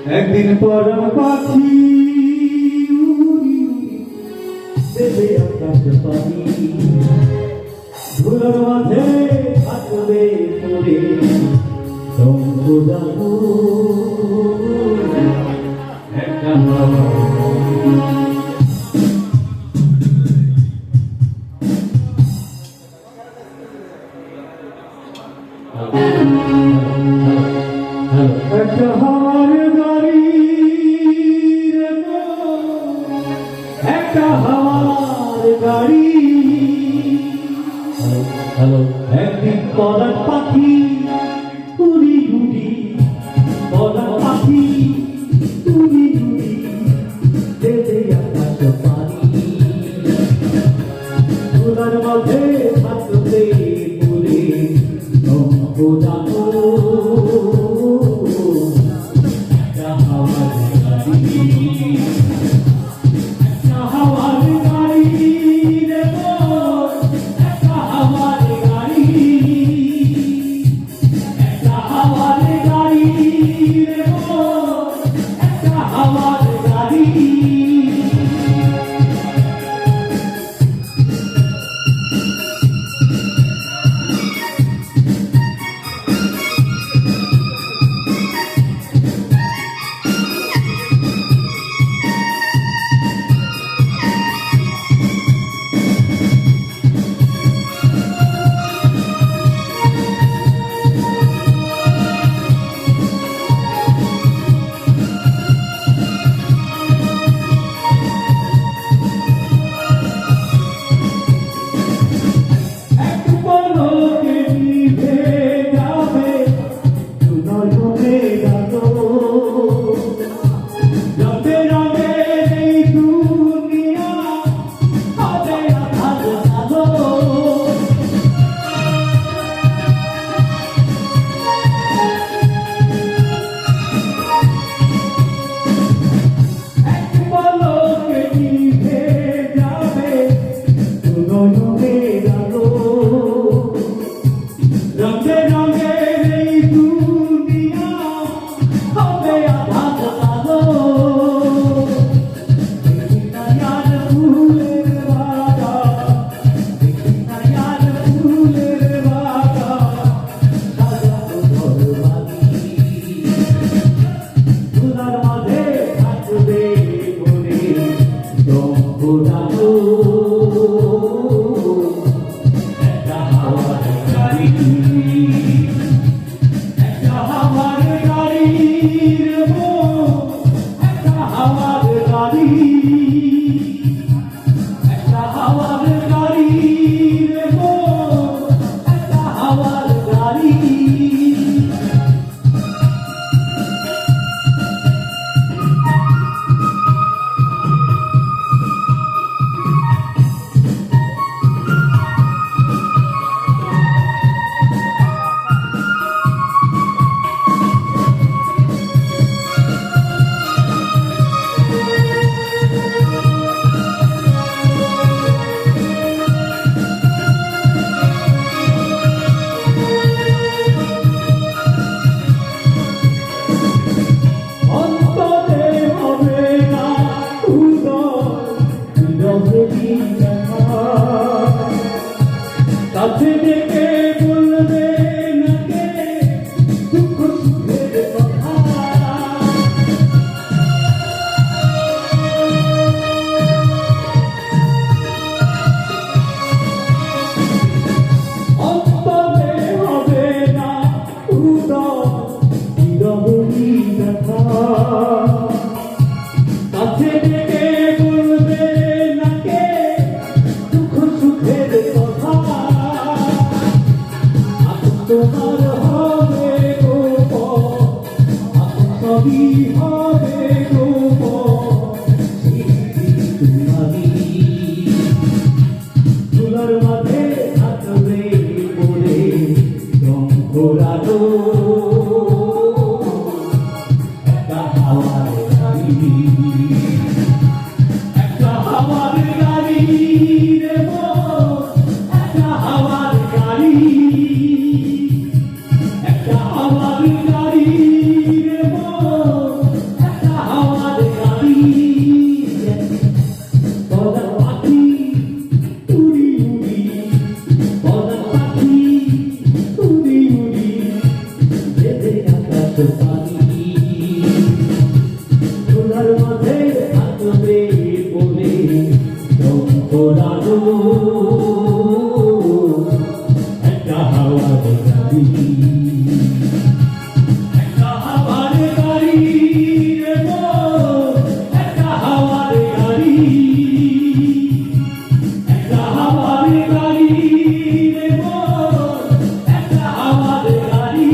একদিন পরাণ পাখি দেবে আকাশ পানি ধুলার মাঝে থাকবে পড়ে তঙ্গ জানো একটা একটা হাওয়ার গাড়ি একটা হাওয়ার গাড়ি হ্যালো একদিন পরাণ পাখি উড়ি উড়ি পরাণ পাখি উড়ি উড়ি দেবে আকাশ পানি ধুলার মাঝে থাকবে পড়ে তঙ্গ জানো কাছে ডেকে বলবে নাকে দুঃখ সুখের কথা অন্তরে হবে না উদয় ব্যথা কাছে ডেকে বলবে নাকে দুঃখ সুখের কথা তোমার হবে সবই হবে তুলার মাঝে থাকবে পড়ে ঘোরানো একটা হাওয়ার গাড়ি একটা হাওয়ার গাড়ি দেব একটা হাওয়ার গাড়ি গাড়ি সোনার মাঝে থাকবে বলে জঙ্গলানো একটা হাওয়ার গাড়ি একটা হাওয়ার গাড়ি রে মোর একটা হাওয়ার গাড়ি একটা হাওয়ার গাড়ি রে মোর একটা হাওয়ার গাড়ি